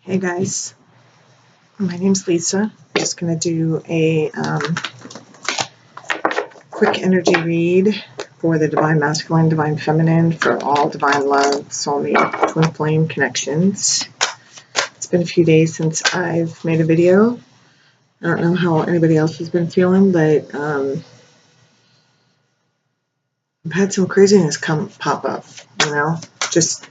Hey guys, my name's Lisa. I'm just going to do a quick energy read for the Divine Masculine, Divine Feminine, for all Divine Love, SoulMate, Twin Flame connections. It's been a few days since I've made a video. I don't know how anybody else has been feeling, but I've had some craziness pop up, just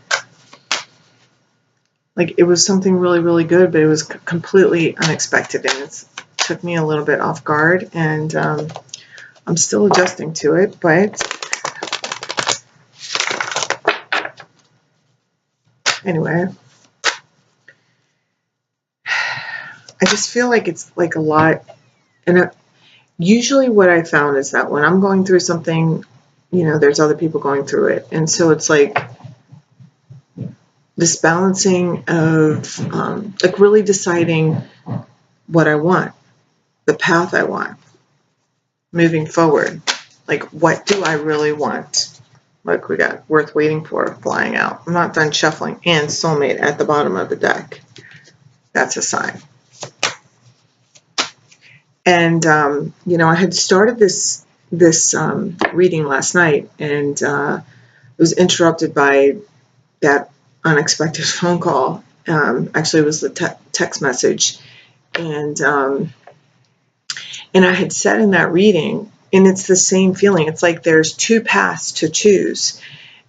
like it was something really, really good, but it was completely unexpected, and it took me a little bit off guard, and I'm still adjusting to it, but anyway, I just feel like it's like a lot, and usually what I found is that when I'm going through something, there's other people going through it, and so it's like this balancing of like really deciding what I want, the path I want, moving forward. Like, what do I really want? Look, we got Worth Waiting For flying out. I'm not done shuffling, and SoulMate at the bottom of the deck. That's a sign. And I had started this reading last night, and it was interrupted by that unexpected phone call. Actually, it was the text message, and I had said in that reading, and it's the same feeling. It's like there's two paths to choose,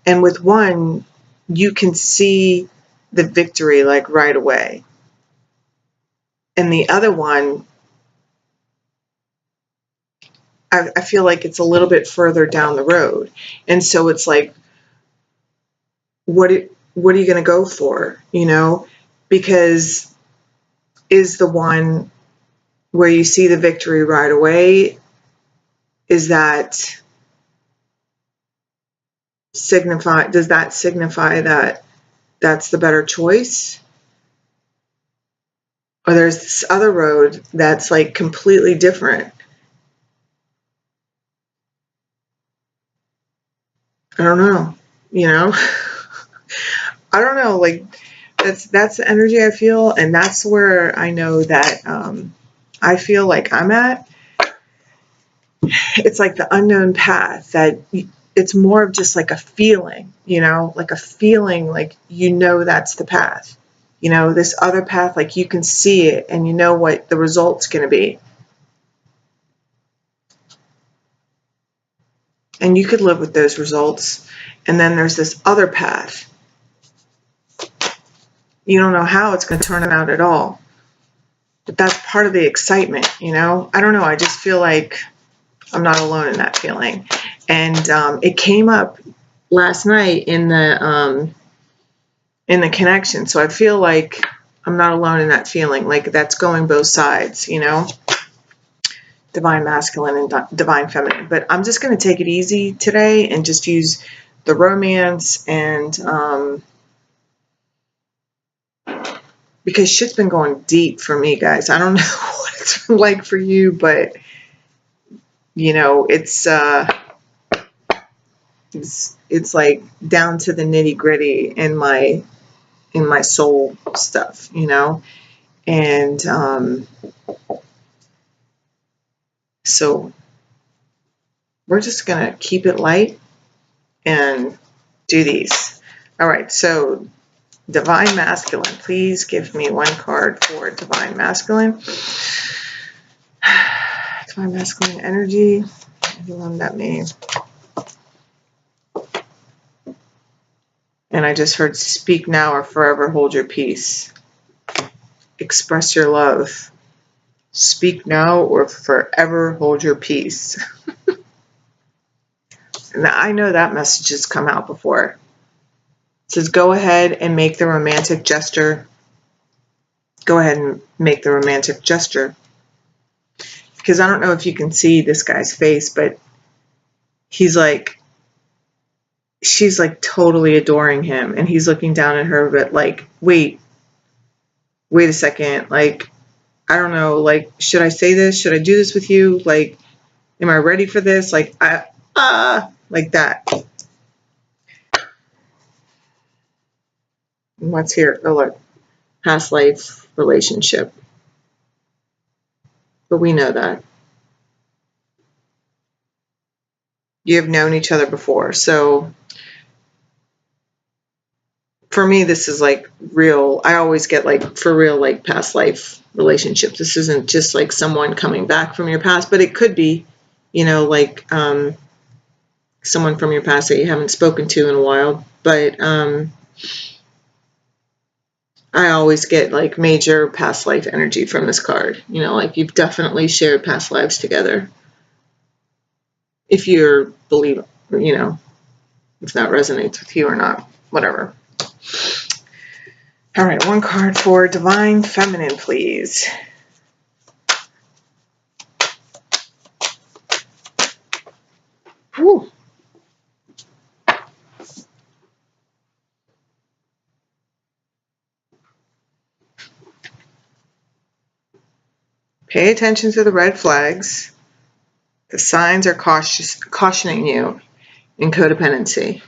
and with one, you can see the victory like right away, and the other one, I feel like it's a little bit further down the road, and so it's like, what are you going to go for? Because is the one where you see the victory right away, does that signify that that's the better choice? Or there's this other road that's like completely different. I don't know, I don't know, like that's the energy I feel, and that's where I know that I feel like I'm at. It's like the unknown path, that it's more of just like a feeling, like a feeling, like that's the path. This other path, like you can see it and you know what the result's going to be. And you could live with those results. And then there's this other path. You don't know how it's going to turn out at all. But that's part of the excitement, I don't know. I just feel like I'm not alone in that feeling. And it came up last night in the connection. So I feel like I'm not alone in that feeling. Like that's going both sides, Divine Masculine and Divine Feminine. But I'm just going to take it easy today and just use the romance, and because shit's been going deep for me, guys. I don't know what it's been like for you, but it's like down to the nitty gritty in my soul stuff, and so we're just gonna keep it light and do these. All right, so Divine Masculine, please give me one card for Divine Masculine. Divine Masculine energy. Everyone that may. And I just heard speak now or forever hold your peace. Express your love. Speak now or forever hold your peace. Now, I know that message has come out before. It says, go ahead and make the romantic gesture. Go ahead and make the romantic gesture. Because I don't know if you can see this guy's face, but she's like totally adoring him, and he's looking down at her, but like, wait a second, like, I don't know, like, should I say this? Should I do this with you? Like, am I ready for this? Like, like that. What's here? Oh, look. past life relationship. But we know that. You have known each other before. So for me, this is like real. I always get like for real, like past life relationships. This isn't just like someone coming back from your past, but it could be, you know, like someone from your past that you haven't spoken to in a while. But I always get like major past life energy from this card. You know, like you've definitely shared past lives together. If you're believe, you know, if that resonates with you or not, whatever. All right, one card for Divine Feminine, please. Whew. Pay attention to the red flags. The signs are cautioning you in codependency.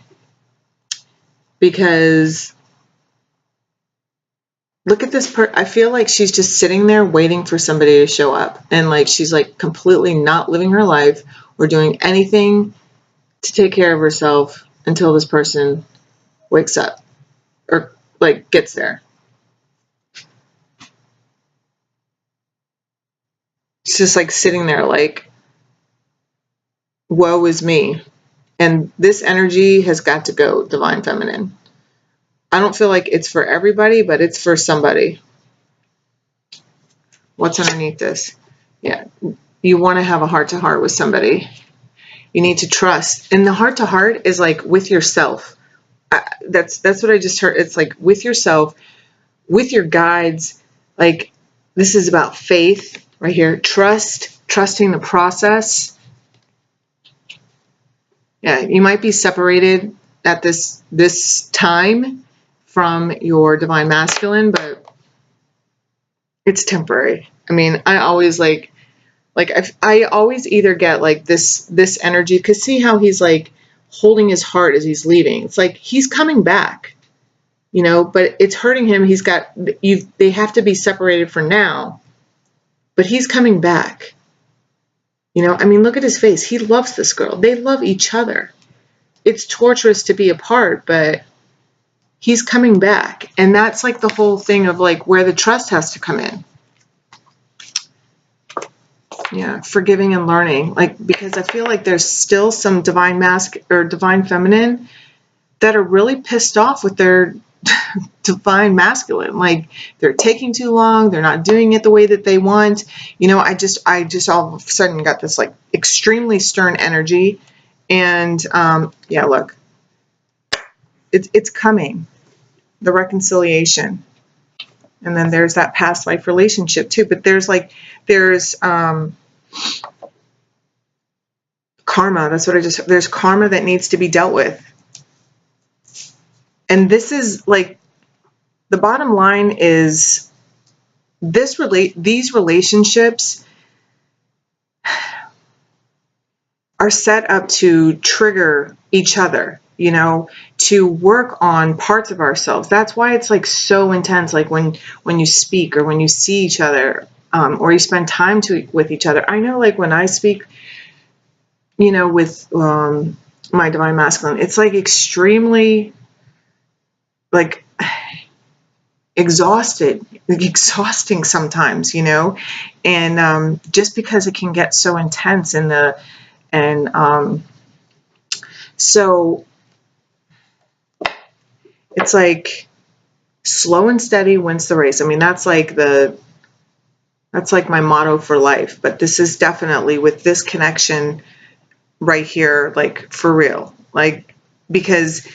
Because look at this I feel like she's just sitting there waiting for somebody to show up. And like she's like completely not living her life or doing anything to take care of herself until this person wakes up or like gets there. It's just like sitting there like, woe is me. And this energy has got to go, Divine Feminine. I don't feel like it's for everybody, but it's for somebody. What's underneath this? Yeah, you want to have a heart-to-heart with somebody. You need to trust. And the heart-to-heart is like with yourself. That's what I just heard. It's like with yourself, with your guides. Like this is about faith right here. Trusting the process. Yeah, you might be separated at this time from your divine masculine, but it's temporary. I mean, I always like I always either get like this energy, because see how he's like holding his heart as he's leaving. It's like he's coming back, you know, but it's hurting him. They have to be separated for now, but he's coming back. You know, I mean, look at his face. He loves this girl. They love each other. It's torturous to be apart, but he's coming back. And that's like the whole thing of like where the trust has to come in. Yeah, forgiving and learning. Like, because I feel like there's still some divine or divine feminine that are really pissed off with their divine masculine. Like they're taking too long. They're not doing it the way that they want. You know, I just all of a sudden got this like extremely stern energy. And yeah, look, it's coming, the reconciliation. And then there's that past life relationship too. But there's karma. That's what there's karma that needs to be dealt with. And this is like, the bottom line is these relationships are set up to trigger each other, you know, to work on parts of ourselves. That's why it's like so intense. Like when you speak or when you see each other, or you spend time with each other. I know, like when I speak, you know, with my divine masculine, it's like extremely like exhausting sometimes, you know, and just because it can get so intense so it's like slow and steady wins the race. I mean, that's like my motto for life. But this is definitely with this connection right here, like for real, like, because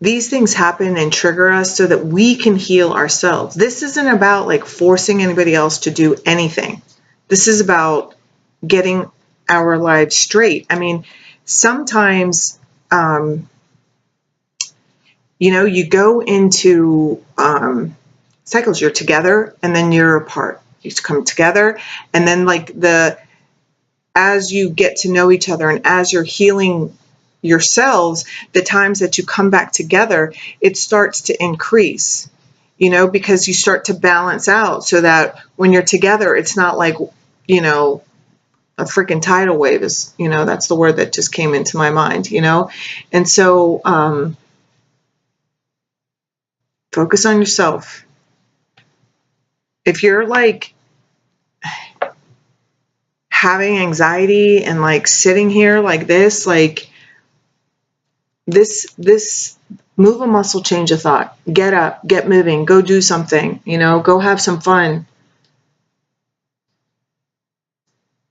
these things happen and trigger us so that we can heal ourselves. This isn't about like forcing anybody else to do anything. This is about getting our lives straight. I mean, sometimes, you know, you go into cycles. You're together and then you're apart. You come together, and then like as you get to know each other and as you're healing yourselves, the times that you come back together, it starts to increase. you know, because you start to balance out so that when you're together, it's not like, you know, a freaking tidal wave is, you know, that's the word that just came into my mind, you know? And so, focus on yourself. If you're like having anxiety and like sitting here like this, move a muscle, change a thought, get up, get moving, go do something, you know, go have some fun.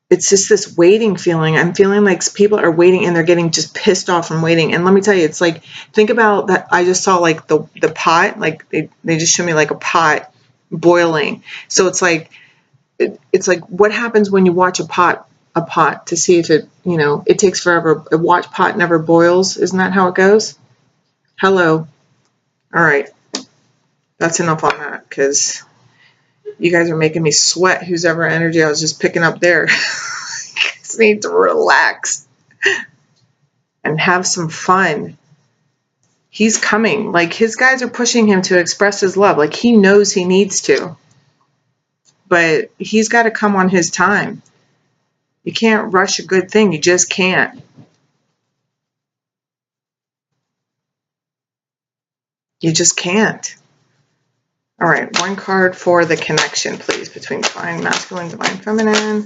It's just this waiting feeling. I'm feeling like people are waiting and they're getting just pissed off from waiting. And let me tell you, it's like, think about that. I just saw like the pot, like they just showed me like a pot boiling. So it's like what happens when you watch a pot to see if it, you know, it takes forever. A watch pot never boils. Isn't that how it goes? Hello. All right. That's enough on that, because you guys are making me sweat. Whose ever energy I was just picking up there. Just need to relax and have some fun. He's coming. Like, his guys are pushing him to express his love. Like, he knows he needs to. But he's got to come on his time. You can't rush a good thing. You just can't. You just can't. All right, one card for the connection, please, between divine masculine, divine feminine.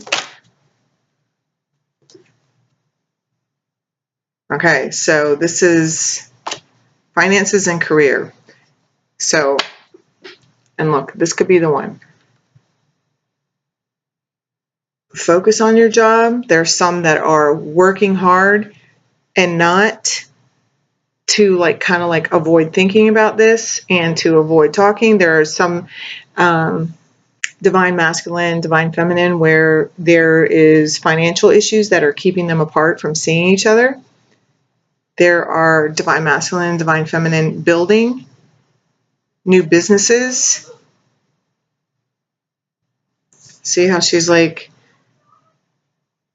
Okay, so this is finances and career. So, and look, this could be the one. Focus on your job. There's some that are working hard and not to like kind of like avoid thinking about this and to avoid talking. There are some divine masculine, divine feminine where there is financial issues that are keeping them apart from seeing each other. There are divine masculine, divine feminine building new businesses. See how she's like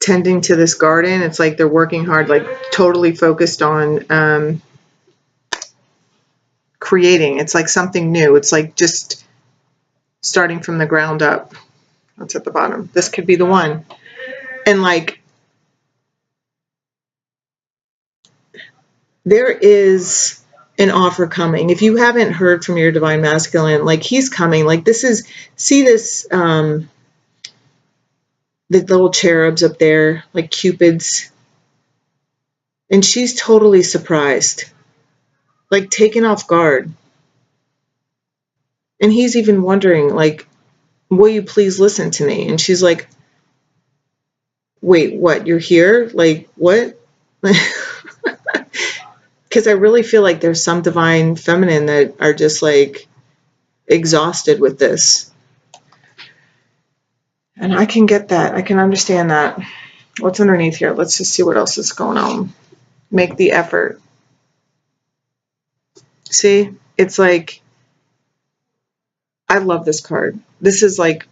tending to this garden? It's like they're working hard, like totally focused on creating. It's like something new. It's like just starting from the ground up. That's at the bottom. This could be the one. And like, there is an offer coming. If you haven't heard from your divine masculine, like, he's coming. Like, this is, see this, the little cherubs up there, like cupids. And she's totally surprised, like taken off guard. And he's even wondering, like, will you please listen to me? And she's like, wait, what? You're here? Like, what? Because I really feel like there's some divine feminine that are just like exhausted with this. And I can get that. I can understand that. What's underneath here? Let's just see what else is going on. Make the effort. See, it's like, I love this card. This is like,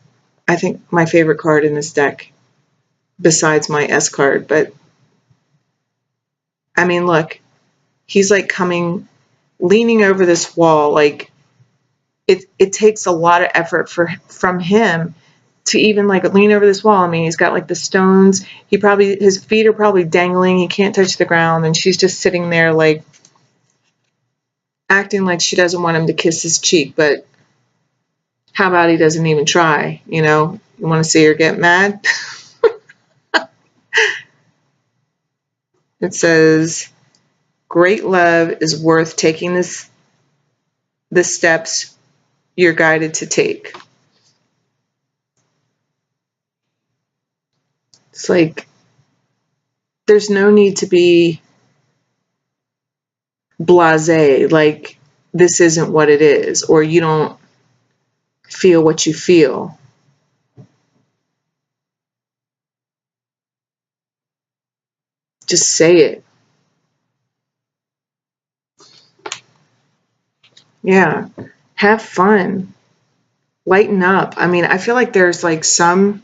I think, my favorite card in this deck, besides my S card. But I mean, look, he's like coming, leaning over this wall. Like, it takes a lot of effort from him to even like lean over this wall. I mean, he's got like the stones. His feet are probably dangling. He can't touch the ground. And she's just sitting there like acting like she doesn't want him to kiss his cheek. But how about he doesn't even try? You know, you want to see her get mad? It says, great love is worth taking the steps you're guided to take. It's like, there's no need to be blasé, like this isn't what it is, or you don't feel what you feel. Just say it. Yeah. Have fun. Lighten up. I mean, I feel like there's like some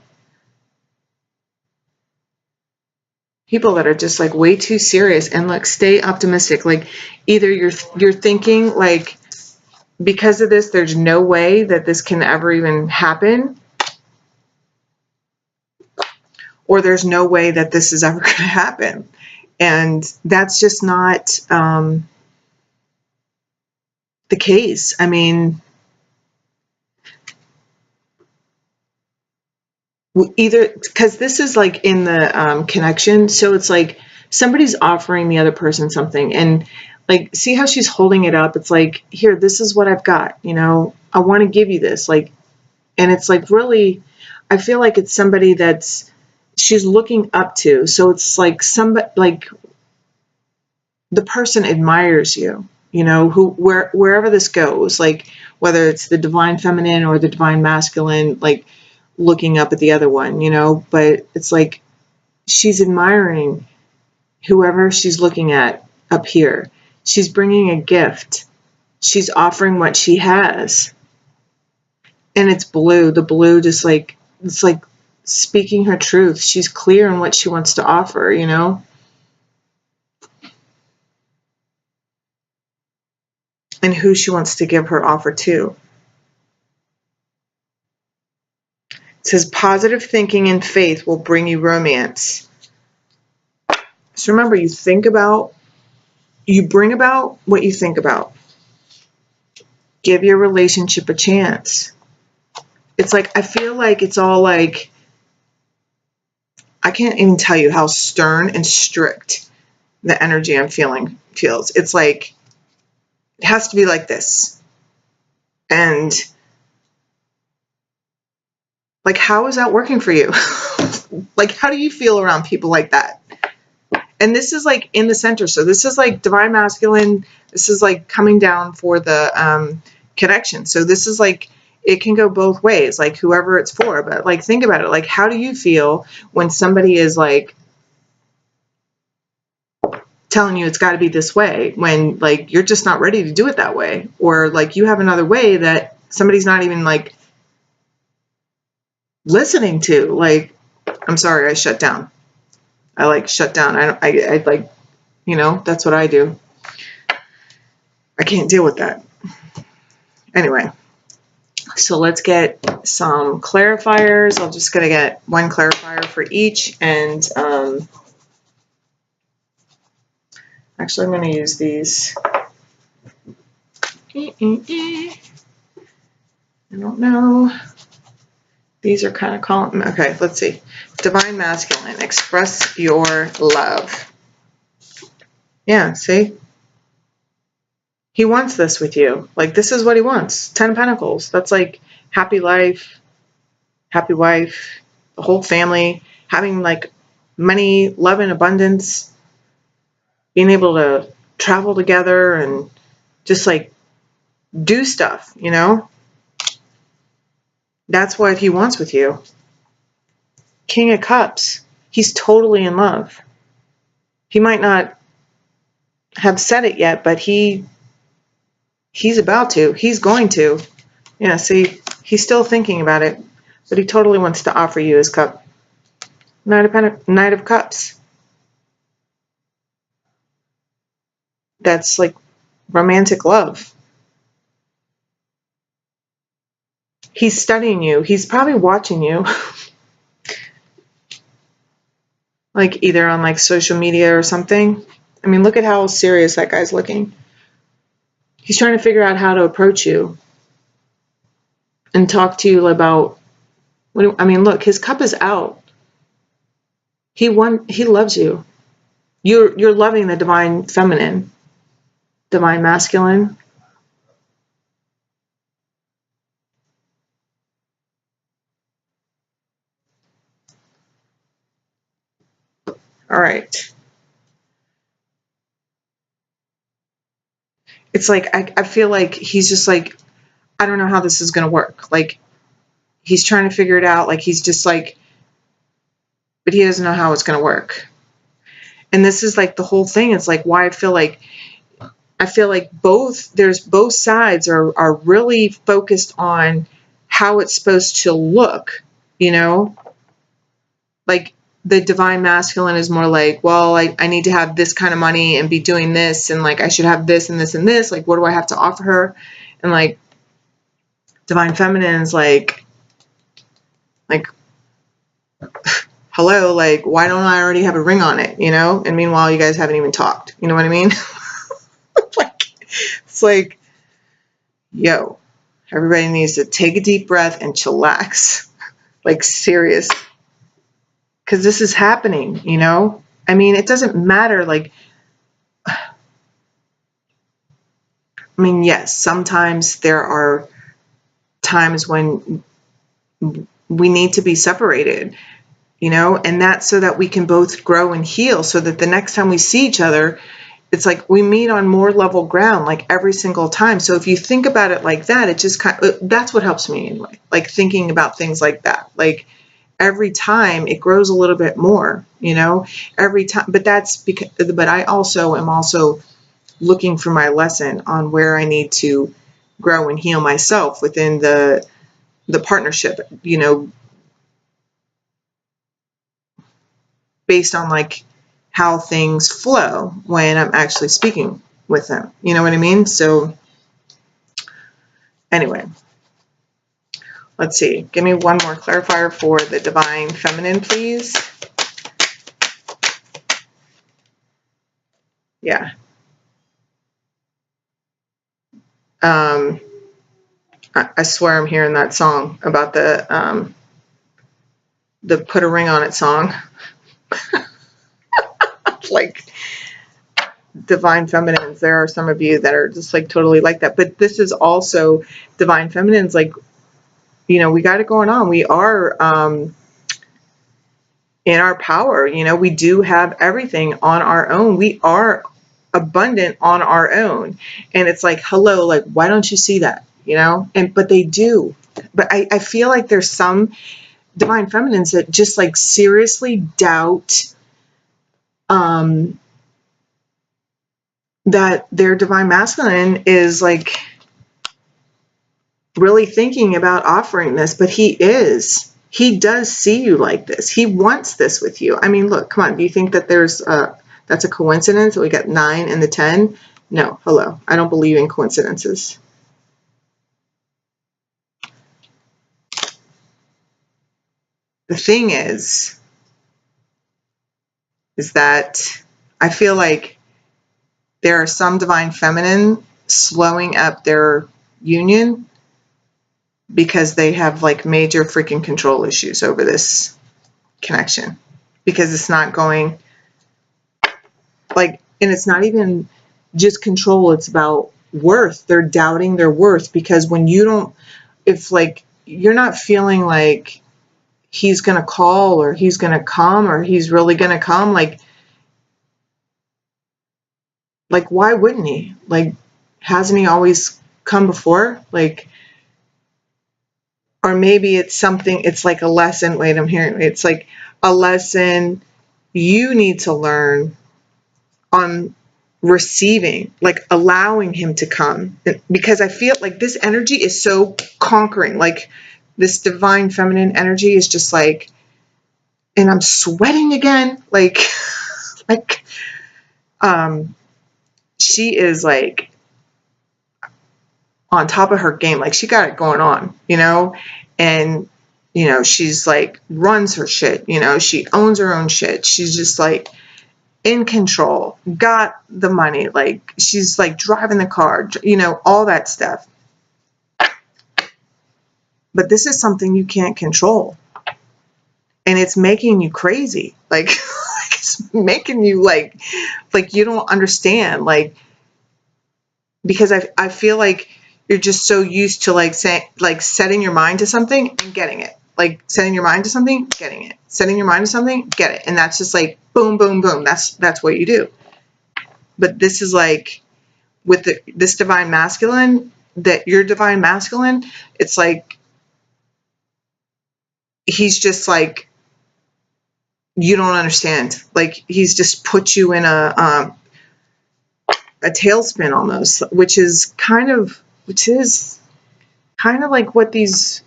people that are just like way too serious. And look, stay optimistic. Like, either you're thinking like because of this, there's no way that this can ever even happen, or there's no way that this is ever going to happen. And that's just not the case. I mean, either because this is like in the connection, so it's like somebody's offering the other person something, and like, see how she's holding it up? It's like, here, this is what I've got, you know, I want to give you this, like, and it's like, really, I feel like it's somebody that's she's looking up to. So it's like somebody, like the person admires you, you know, wherever this goes, like whether it's the divine feminine or the divine masculine, like looking up at the other one, you know, but it's like she's admiring whoever she's looking at up here. She's bringing a gift. She's offering what she has. And it's blue. The blue just like, it's like speaking her truth. She's clear on what she wants to offer, you know? And who she wants to give her offer to. It says positive thinking and faith will bring you romance. So remember, you bring about what you think about. Give your relationship a chance. It's like, I feel like it's all like, I can't even tell you how stern and strict the energy I'm feeling feels. It's like, it has to be like this. And like, how is that working for you? Like, how do you feel around people like that? And this is like in the center. So this is like divine masculine. This is like coming down for the connection. So this is like, it can go both ways, like whoever it's for. But like, think about it. Like, how do you feel when somebody is like telling you it's got to be this way, when like you're just not ready to do it that way, or like you have another way that somebody's not even like listening to? Like, I'm sorry, I shut down. I like shut down. I like, you know, that's what I do. I can't deal with that. Anyway, so let's get some clarifiers. I'm just going to get one clarifier for each. And actually, I'm going to use these. I don't know. These are kind of calling. Okay, let's see. Divine masculine, express your love. Yeah, see? He wants this with you. Like, this is what he wants. 10 of Pentacles. That's like happy life, happy wife, the whole family, having like money, love, and abundance, being able to travel together and just like do stuff, you know? That's what he wants with you. King of Cups. He's totally in love. He might not have said it yet, but he's about to. He's going to. Yeah, see, he's still thinking about it, but he totally wants to offer you his cup. Knight of Cups. That's like romantic love. He's studying you. He's probably watching you. Like either on like social media or something. I mean, look at how serious that guy's looking. He's trying to figure out how to approach you and talk to you about, I mean, look, his cup is out. He loves you. You're loving the divine feminine, divine masculine. All right. It's like, I feel like he's just like, I don't know how this is going to work. Like, he's trying to figure it out. Like, he's just like, but he doesn't know how it's going to work. And this is like the whole thing. It's like why I feel like both sides are really focused on how it's supposed to look, you know? Like the divine masculine is more like, well, I need to have this kind of money and be doing this, and like I should have this and this and this. Like, what do I have to offer her? And like Divine Feminine's like hello, like, why don't I already have a ring on it, you know? And meanwhile, you guys haven't even talked. You know what I mean? Like, it's like, yo, everybody needs to take a deep breath and chillax. Like, serious. Because this is happening, you know? I mean, it doesn't matter, like, I mean, yes, sometimes there are times when we need to be separated, you know, and that's so that we can both grow and heal, so that the next time we see each other, it's like we meet on more level ground, like every single time. So if you think about it like that, it just kind of, that's what helps me anyway, like thinking about things like that. Like every time it grows a little bit more, you know, every time. But that's because, but I also am also looking for my lesson on where I need to grow and heal myself within the partnership, you know, based on like how things flow when I'm actually speaking with them. You know what I mean? So anyway, let's see. Give me one more clarifier for the Divine Feminine, please. Yeah. I swear I'm hearing that song about the put a ring on it song. Like Divine Feminines, there are some of you that are just like totally like that. But this is also Divine Feminines, like, you know, we got it going on. We are in our power, you know, we do have everything on our own. We are abundant on our own. And it's like, hello, like, why don't you see that? You know? But they do. But I feel like there's some Divine Feminines that just like seriously doubt that their Divine Masculine is like really thinking about offering this, but he does see you like this. He wants this with you. I mean, look, come on. Do you think that that's a coincidence that we got 9 and the 10? No, hello. I don't believe in coincidences. The thing is that I feel like there are some Divine Feminine slowing up their union because they have like major freaking control issues over this connection, because it's not going like, and it's not even just control, it's about worth. They're doubting their worth, because when you don't, if like you're not feeling like he's going to call or he's going to come or he's really going to come, like why wouldn't he? Like, hasn't he always come before? Like, or maybe it's something, it's like a lesson. Wait, I'm hearing, it's like a lesson you need to learn on receiving, like allowing him to come. Because I feel like this energy is so conquering. Like this Divine Feminine energy is just like, and I'm sweating again. Like, she is like on top of her game. Like she got it going on, you know, and you know, she's like runs her shit, you know, she owns her own shit. She's just like in control, got the money, like she's like driving the car, you know, all that stuff. But this is something you can't control. And it's making you crazy. Like, it's making you like you don't understand. Like, because I feel like you're just so used to like saying, like setting your mind to something and getting it. Like setting your mind to something, getting it. Setting your mind to something, get it. And that's just like boom, boom, boom. That's what you do. But this is like with this Divine Masculine, that your Divine Masculine, it's like he's just like, you don't understand. Like he's just put you in a tailspin almost, which is kind of like what these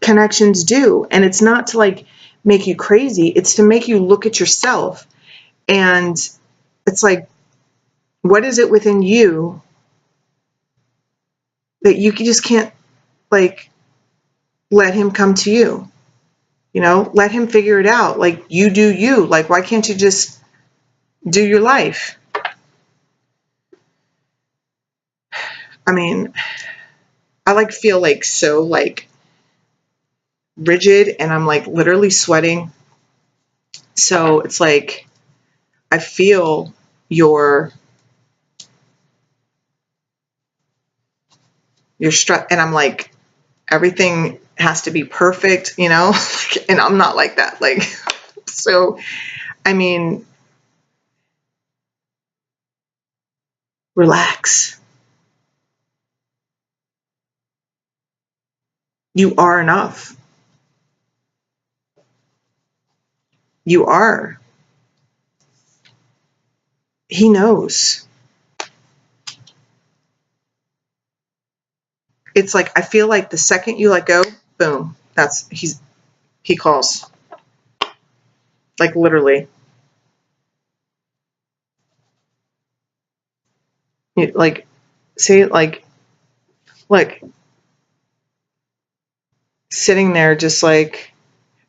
connections do. And it's not to like make you crazy. It's to make you look at yourself. And it's like, what is it within you that you just can't, like, let him come to you. You know, let him figure it out. Like, you do you. Like, why can't you just do your life? I mean, I like feel like so like rigid, and I'm like literally sweating. So it's like I feel your stress, and I'm like, everything has to be perfect, you know? And I'm not like that. Like, so, I mean, relax. You are enough. You are. He knows. It's like, I feel like the second you let go, boom, he calls. Like, literally. Like, say it like, look, sitting there just like,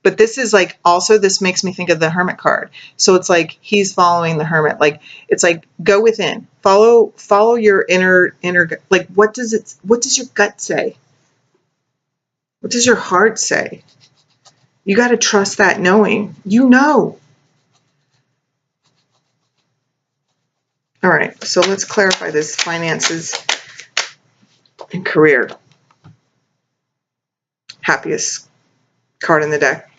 but this is like, also this makes me think of the Hermit card. So it's like he's following the Hermit. Like, it's like, go within, follow your inner, like, what does your gut say? What does your heart say? You got to trust that knowing, you know. All right, so let's clarify this finances and career. Happiest card in the deck.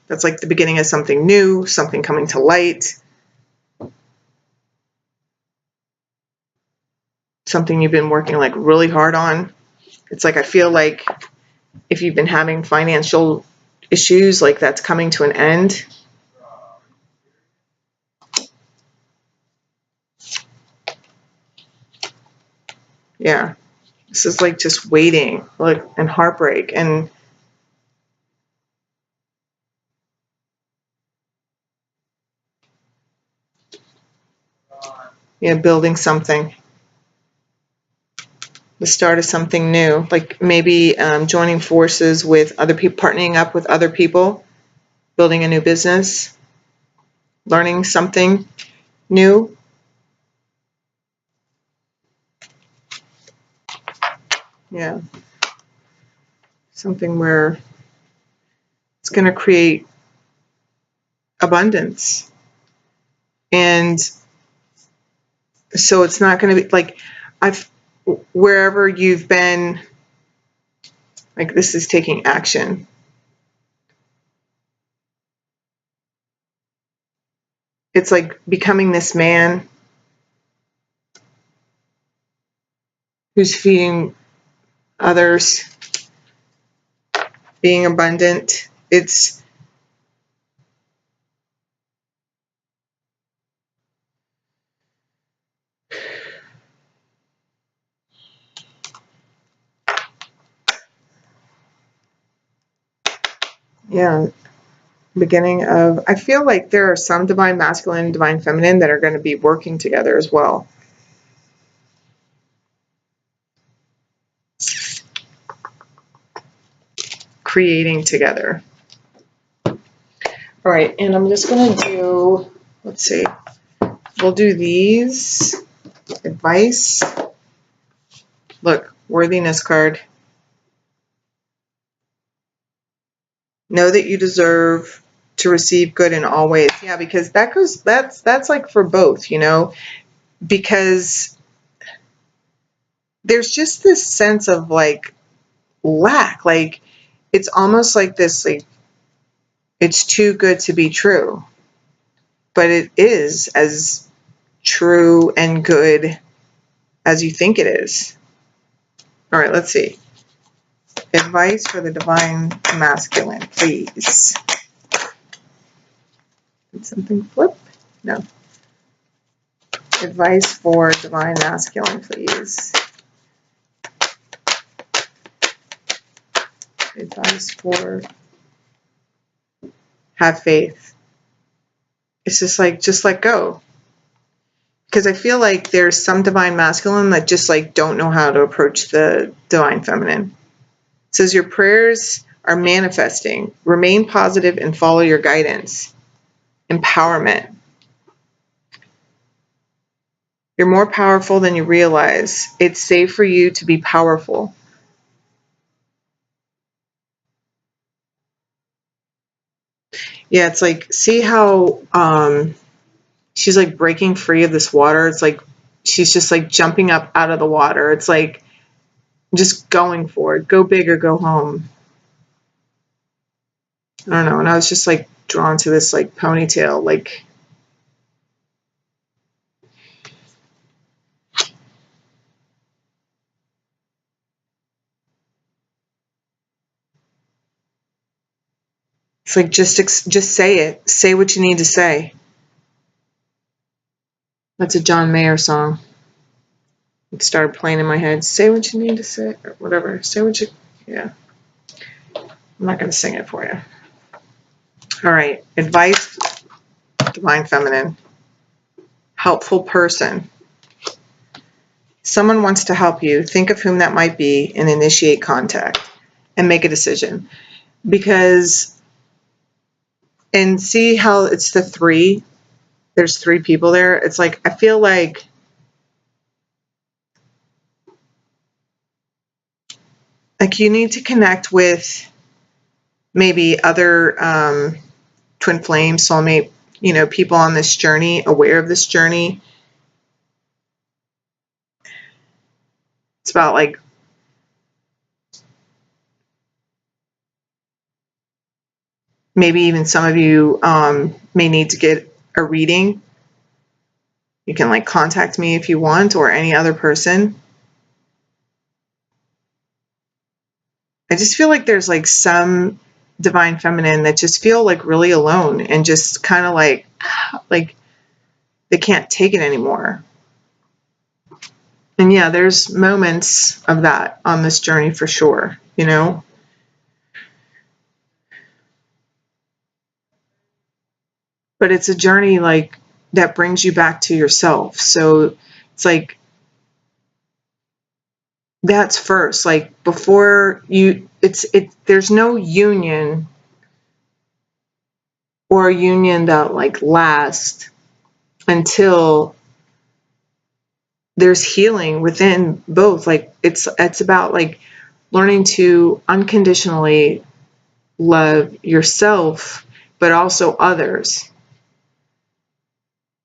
That's like the beginning of something new, something coming to light, something you've been working like really hard on. It's like, I feel like if you've been having financial issues, like that's coming to an end. Yeah, this is like just waiting, like, and heartbreak, and yeah, building something, the start of something new, like maybe joining forces with other people, partnering up with other people, building a new business, learning something new. Yeah, something where it's going to create abundance. And so it's not going to be like, wherever you've been, like, this is taking action. It's like becoming this man who's feeding others, being abundant. It's yeah, beginning of, I feel like there are some divine masculine and divine feminine that are going to be working together as well. Creating together. All right, and I'm just going to do, let's see, we'll do these. Advice. Look, worthiness card. Know that you deserve to receive good in all ways. Yeah, because that's like for both, you know, because there's just this sense of like lack. Like, it's almost like this, like, it's too good to be true. But it is as true and good as you think it is. All right, let's see. Advice for the divine masculine, please. Did something flip? No. Advice for divine masculine, please. Advice for, have faith. It's just like, just let go. because I feel like there's some divine masculine that just like don't know how to approach the divine feminine. It says your prayers are manifesting. Remain positive and follow your guidance. Empowerment. You're more powerful than you realize. It's safe for you to be powerful. Yeah, it's like, see how she's like breaking free of this water. It's like she's just like jumping up out of the water. It's like just going for it. Go big or go home. I don't know. And I was just like drawn to this like ponytail, like it's like just say it. Say what you need to say. That's a John Mayer song. It started playing in my head. Say what you need to say, or whatever. Say what you, yeah. I'm not going to sing it for you. All right. Advice, divine feminine. Helpful person. Someone wants to help you. Think of whom that might be and initiate contact and make a decision. Because, and see how it's the three, there's three people there. It's like, I feel like you need to connect with maybe other TwinFlame, SoulMate, you know, people on this journey, aware of this journey. It's about like maybe even some of you may need to get a reading. You can like contact me if you want, or any other person. I just feel like there's like some divine feminine that just feel like really alone and just kind of like they can't take it anymore. And yeah, there's moments of that on this journey for sure, you know. But it's a journey like that brings you back to yourself. So it's like that's first, like before you, there's no union or a union that like lasts until there's healing within both. Like it's about like learning to unconditionally love yourself, but also others.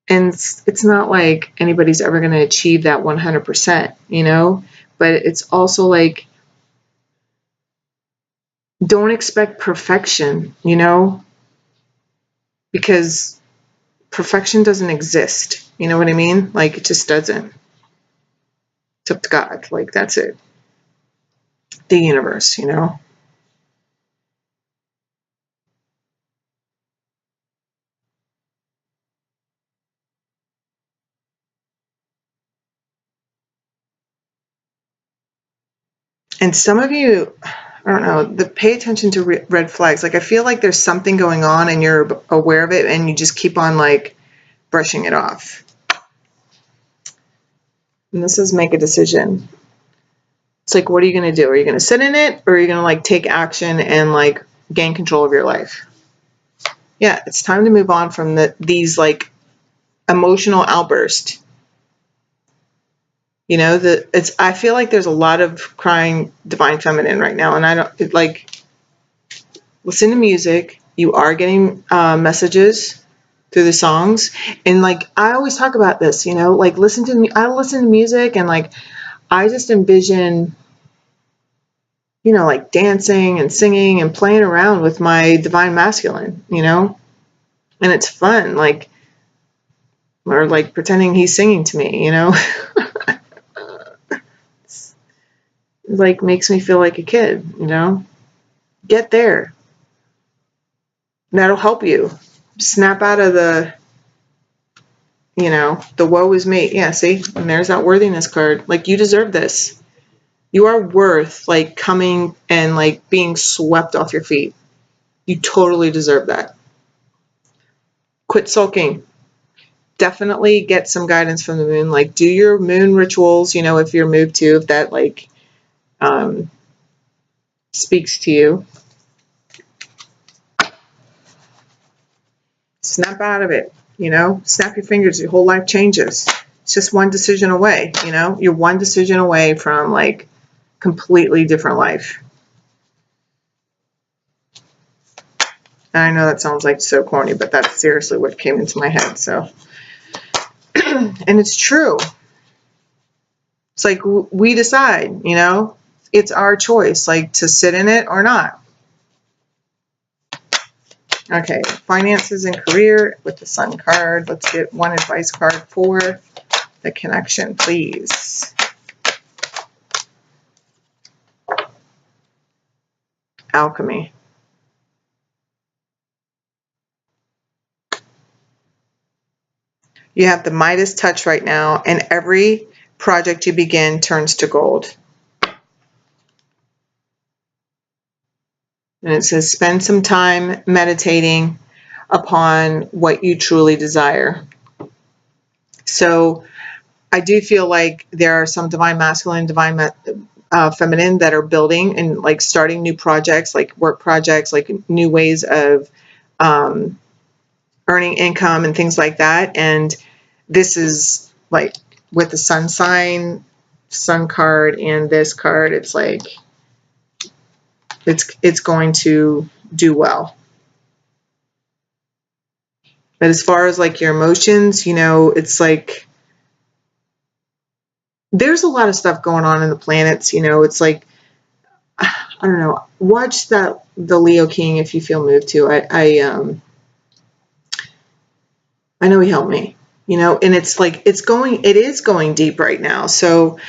And it's not like anybody's ever going to achieve that 100%, you know, but it's also like, don't expect perfection, you know, because perfection doesn't exist. You know what I mean? Like, it just doesn't. It's up to God. Like, that's it. The universe, you know? And some of you, I don't know, pay attention to red flags. Like, I feel like there's something going on and you're aware of it and you just keep on, like, brushing it off. And this is make a decision. It's like, what are you going to do? Are you going to sit in it, or are you going to, like, take action and, like, gain control of your life? Yeah, it's time to move on from these, like, emotional outbursts. You know, I feel like there's a lot of crying divine feminine right now, and I don't, like, listen to music. You are getting messages through the songs, and like I always talk about this, you know, like I listen to music, and like I just envision, you know, like dancing and singing and playing around with my divine masculine, you know, and it's fun, like, or like pretending he's singing to me, you know. Like makes me feel like a kid, you know. Get there. That'll help you snap out of the, you know, the woe is me. Yeah, see, and there's that worthiness card. Like, you deserve this. You are worth like coming and like being swept off your feet. You totally deserve that. Quit sulking. definitely get some guidance from the moon. Like, do your moon rituals, you know, if you're moved to, if that like speaks to you. Snap out of it, you know, snap your fingers, your whole life changes. It's just one decision away, you know, you're one decision away from like completely different life. And I know that sounds like so corny, but that's seriously what came into my head. So, and it's true. It's like we decide, you know, it's our choice, like to sit in it or not. Okay, finances and career with the Sun card. Let's get one advice card for the connection, please. Alchemy. You have the Midas touch right now, and every project you begin turns to gold. And it says, spend some time meditating upon what you truly desire. So I do feel like there are some divine masculine, divine feminine that are building and like starting new projects, like work projects, like new ways of earning income and things like that. And this is like with the sun sign, sun card, and this card, it's like it's going to do well. But as far as like your emotions, you know, it's like there's a lot of stuff going on in the planets, you know. It's like, I don't know, watch the Leo King if you feel moved to. I know he helped me, you know, and it's like it is going deep right now. So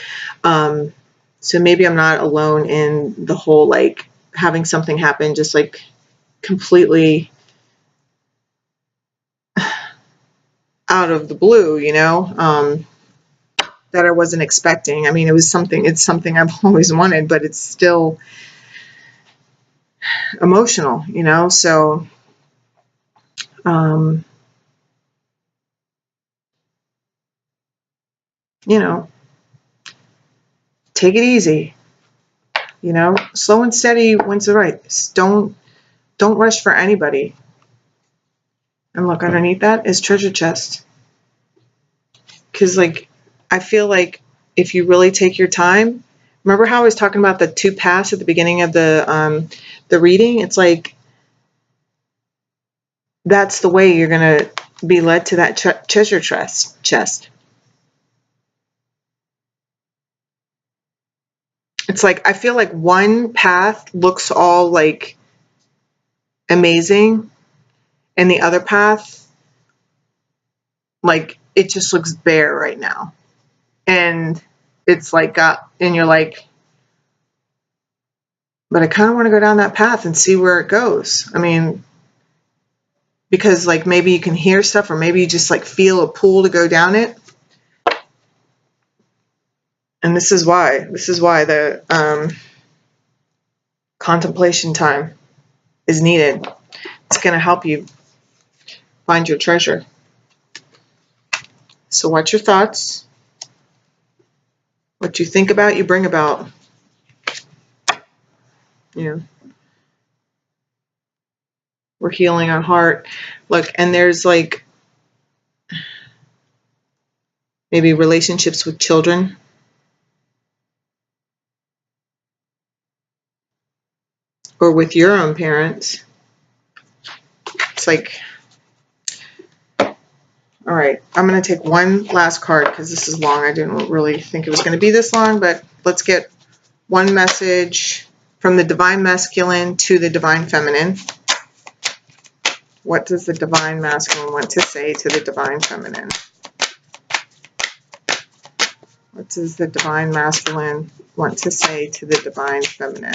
so maybe I'm not alone in the whole like having something happen just like completely out of the blue, you know, that I wasn't expecting. I mean, it's something I've always wanted, but it's still emotional, you know. So you know, take it easy, you know, slow and steady wins the race. Don't rush for anybody. And look, underneath that is treasure chest. Because like I feel like if you really take your time, remember how I was talking about the 2 paths at the beginning of the reading? It's like that's the way you're gonna be led to that treasure chest. It's like I feel like one path looks all like amazing, and the other path, like it just looks bare right now. And it's like and you're like, but I kind of want to go down that path and see where it goes. I mean, because like maybe you can hear stuff, or maybe you just like feel a pull to go down it. And this is why the contemplation time is needed. It's going to help you find your treasure. So watch your thoughts. What you think about, you bring about. You know, we're healing our heart. Look, and there's like maybe relationships with children. Or with your own parents. It's like, all right, I'm going to take one last card because this is long. I didn't really think it was going to be this long, but let's get one message from the divine masculine to the divine feminine. What does the divine masculine want to say to the divine feminine? What does the divine masculine want to say to the divine feminine?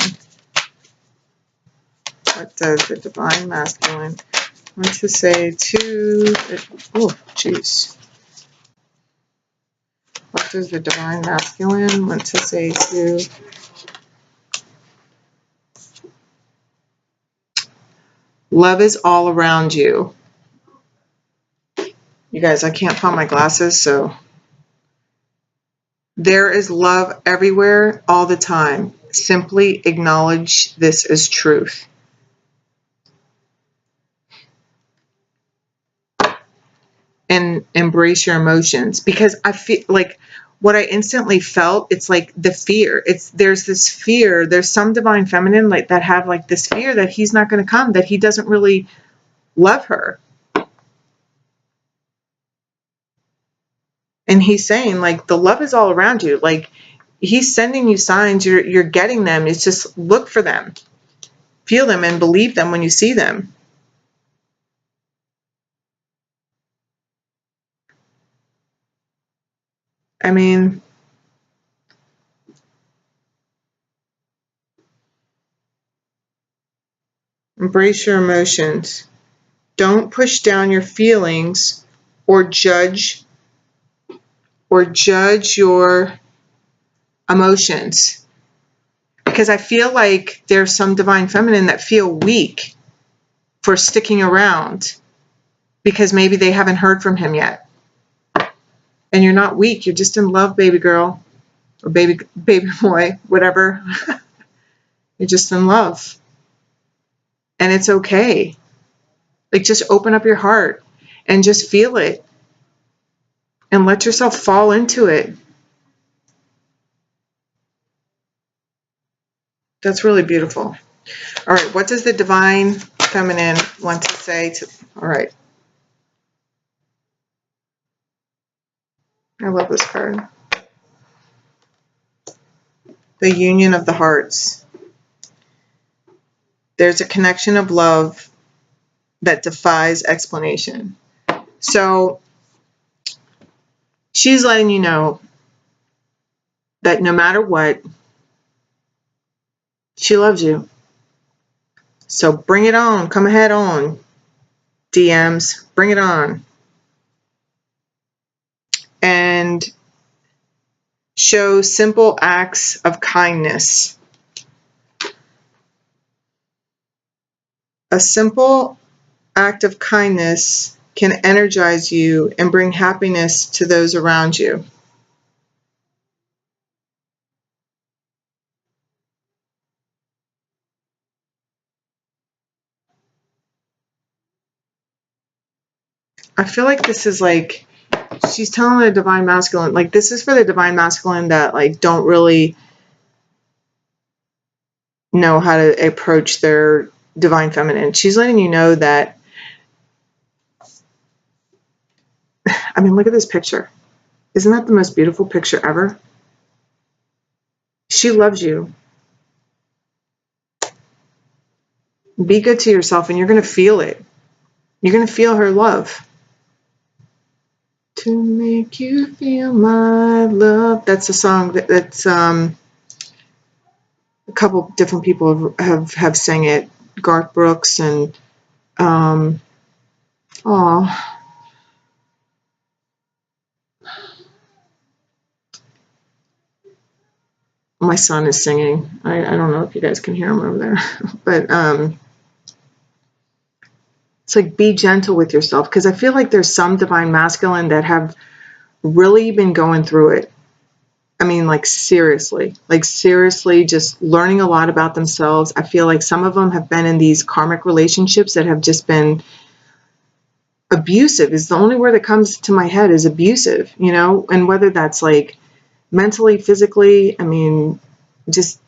What does the divine masculine want to say to... Oh, jeez. What does the divine masculine want to say to... Love is all around you. You guys, I can't find my glasses, so. There is love everywhere, all the time. Simply acknowledge this as truth. And embrace your emotions. Because I feel like what I instantly felt, it's like the fear. There's this fear. There's some divine feminine like that have like this fear that he's not going to come, that he doesn't really love her. And he's saying like the love is all around you. Like he's sending you signs, you're getting them. It's just look for them. Feel them and believe them when you see them. I mean, embrace your emotions. Don't push down your feelings or judge your emotions. Because I feel like there's some divine feminine that feel weak for sticking around because maybe they haven't heard from him yet. And you're not weak. You're just in love, baby girl or baby boy, whatever. You're just in love. And it's okay. Like just open up your heart and just feel it and let yourself fall into it. That's really beautiful. All right, what does the divine feminine want to say to, all right. I love this card. The union of the hearts. There's a connection of love that defies explanation. So she's letting you know that no matter what, she loves you. So bring it on. Come ahead on. DMs. Bring it on. And show simple acts of kindness. A simple act of kindness can energize you and bring happiness to those around you. I feel like this is like, she's telling the divine masculine, like this is for the divine masculine that like don't really know how to approach their divine feminine. She's letting you know that, I mean, look at this picture. Isn't that the most beautiful picture ever? She loves you. Be good to yourself and you're going to feel it. You're going to feel her love. To make you feel my love. That's a song that's a couple different people have sang it. Garth Brooks and my son is singing. I don't know if you guys can hear him over there, but it's like be gentle with yourself, because I feel like there's some divine masculine that have really been going through it. I mean, like seriously just learning a lot about themselves. I feel like some of them have been in these karmic relationships that have just been abusive. Is the only word that comes to my head is abusive, you know, and whether that's like mentally, physically, I mean, just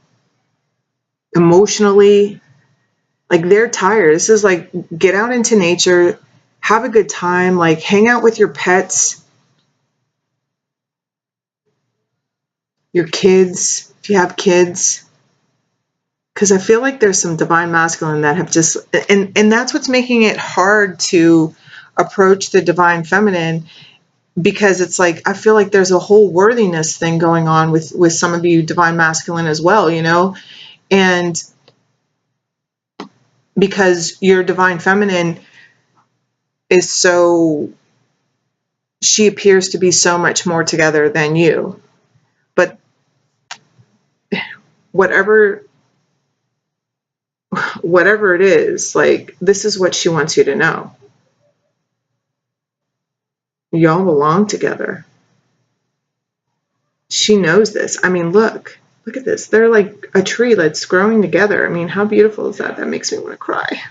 emotionally, like they're tired. This is like, get out into nature, have a good time, like hang out with your pets, your kids, if you have kids. Because I feel like there's some divine masculine that have just, and that's what's making it hard to approach the divine feminine, because it's like, I feel like there's a whole worthiness thing going on with some of you divine masculine as well, you know, and because your divine feminine is so, she appears to be so much more together than you, but whatever it is, like, this is what she wants you to know. Y'all belong together. She knows this. I mean, look at this. They're like a tree that's growing together. I mean, how beautiful is that? That makes me want to cry.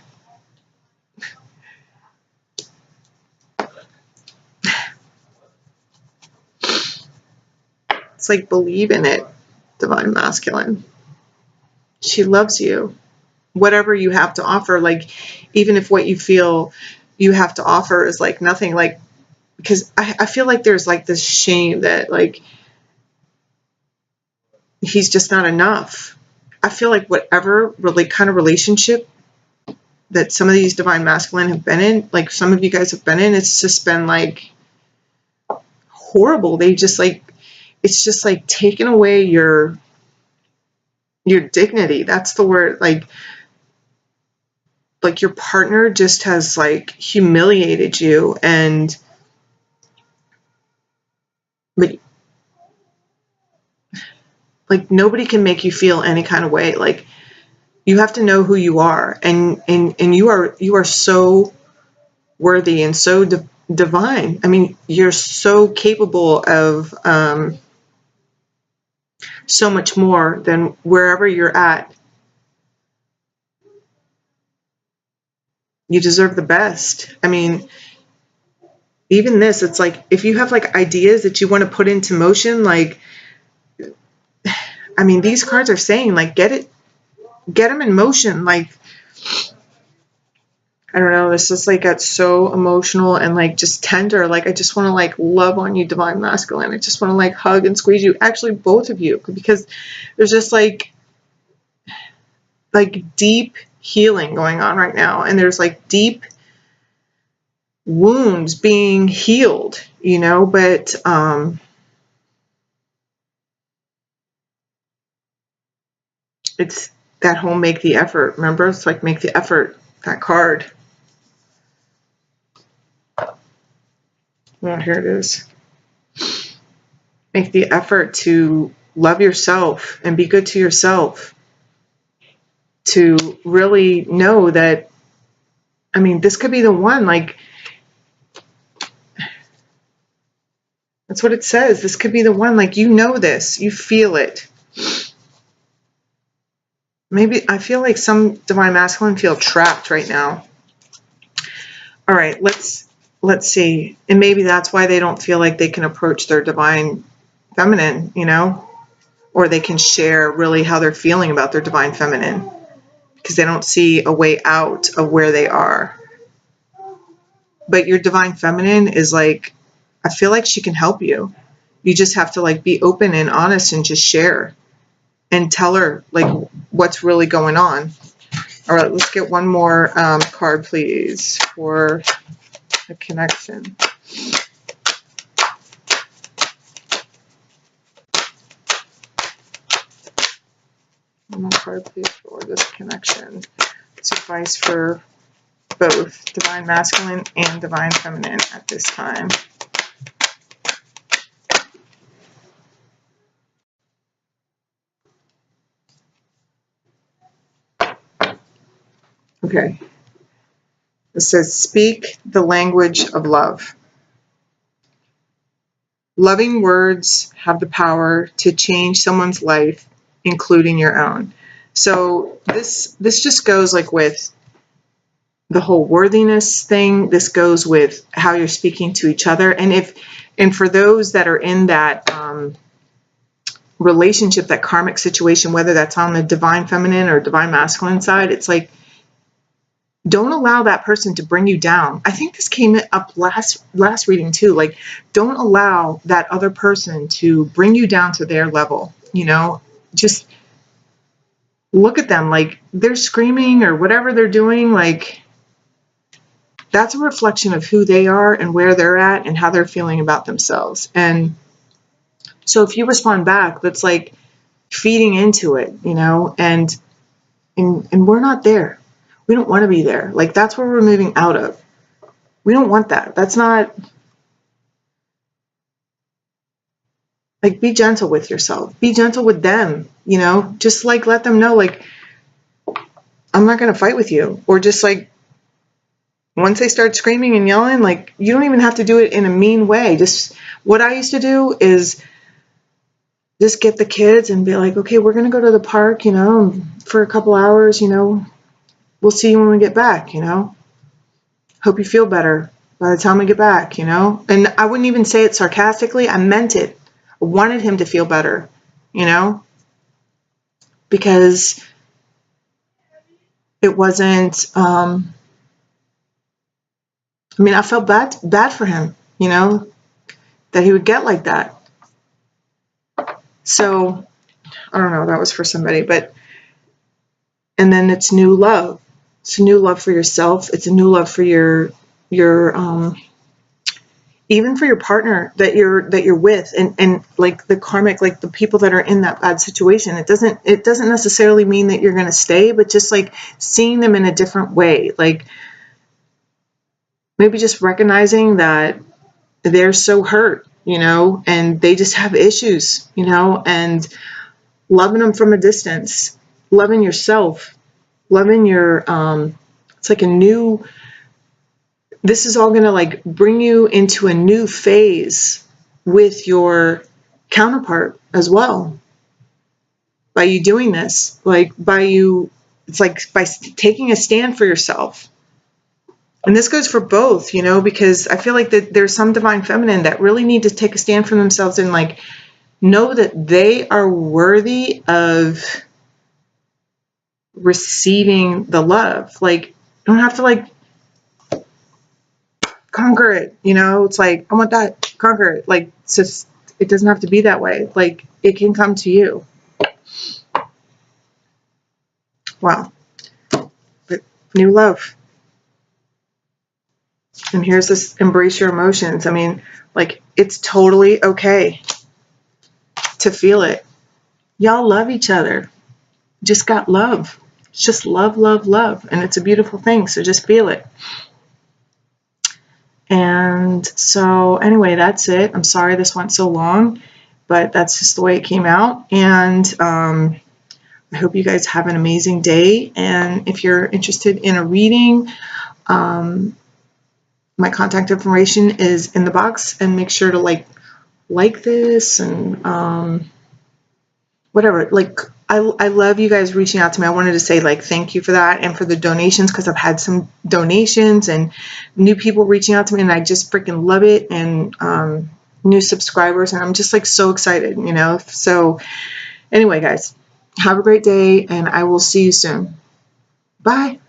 It's like, believe in it, Divine Masculine. She loves you. Whatever you have to offer, like, even if what you feel you have to offer is like nothing, like, because I feel like there's like this shame that like he's just not enough. I feel like whatever really kind of relationship that some of these Divine Masculine have been in, like some of you guys have been in, it's just been like horrible. They just like, it's just like taken away your dignity. That's the word. Like your partner just has like humiliated you, and like nobody can make you feel any kind of way. Like you have to know who you are, and you are so worthy and so divine. I mean, you're so capable of so much more than wherever you're at. You deserve the best. I mean, even this, it's like if you have like ideas that you want to put into motion, like, I mean, these cards are saying like get them in motion. Like, I don't know, this is like got so emotional and like just tender. Like I just want to like love on you, Divine Masculine. I just want to like hug and squeeze you. Actually, both of you, because there's just like deep healing going on right now, and there's like deep wounds being healed, you know, but it's that whole make the effort. Remember, it's like make the effort, that card. Well, here it is. Make the effort to love yourself and be good to yourself, to really know that, I mean, this could be the one. Like, that's what it says. This could be the one. Like, you know this. You feel it. Maybe I feel like some Divine Masculine feel trapped right now. All right, let's see. And maybe that's why they don't feel like they can approach their Divine Feminine, you know, or they can share really how they're feeling about their Divine Feminine, because they don't see a way out of where they are. But your Divine Feminine is like, I feel like she can help you. You just have to like be open and honest and just share and tell her like what's really going on. All right, let's get one more card, please, for the connection. One more card, please, for this connection. It's advice for both Divine Masculine and Divine Feminine at this time. Okay. It says, speak the language of love. Loving words have the power to change someone's life, including your own. So this just goes like with the whole worthiness thing. This goes with how you're speaking to each other. And for those that are in that relationship, that karmic situation, whether that's on the Divine Feminine or Divine Masculine side, it's like, don't allow that person to bring you down. I think this came up last reading too. Like, don't allow that other person to bring you down to their level. You know, just look at them like they're screaming or whatever they're doing. Like, that's a reflection of who they are and where they're at and how they're feeling about themselves. And so if you respond back, that's like feeding into it, you know, and we're not there. We don't want to be there. Like, that's where we're moving out of. We don't want that. That's not, like, be gentle with yourself. Be gentle with them, you know, just like let them know, like, I'm not going to fight with you, or just like once they start screaming and yelling, like, you don't even have to do it in a mean way. Just what I used to do is just get the kids and be like, okay, we're going to go to the park, you know, for a couple hours, you know, we'll see you when we get back, you know, hope you feel better by the time we get back, you know. And I wouldn't even say it sarcastically. I meant it. I wanted him to feel better, you know, because it wasn't, I mean, I felt bad for him, you know, that he would get like that. So I don't know, that was for somebody, but, and then it's new love. It's a new love for yourself. It's a new love for your even for your partner that you're with, and like the karmic, like the people that are in that bad situation. It doesn't necessarily mean that you're going to stay, but just like seeing them in a different way, like maybe just recognizing that they're so hurt, you know, and they just have issues, you know, and loving them from a distance, loving yourself, loving your it's like a new, this is all going to like bring you into a new phase with your counterpart as well. By you doing this, like by you, it's like by taking a stand for yourself. And this goes for both, you know, because I feel like that there's some divine feminine that really need to take a stand for themselves and like know that they are worthy of receiving the love. Like, you don't have to like conquer it, you know. It's like, I want that, conquer it. Like, it's just, it doesn't have to be that way. Like, it can come to you. Wow. But new love. And here's this, embrace your emotions. I mean, like, it's totally okay to feel it. Y'all love each other. Just got love. It's just love, love, love. And it's a beautiful thing. So just feel it. And so anyway, that's it. I'm sorry this went so long, but that's just the way it came out. And I hope you guys have an amazing day. And if you're interested in a reading, my contact information is in the box, and make sure to like this and whatever. Like, I love you guys reaching out to me. I wanted to say like thank you for that, and for the donations, because I've had some donations and new people reaching out to me, and I just freaking love it. And new subscribers, and I'm just like so excited, you know. So anyway, guys, have a great day, and I will see you soon. Bye.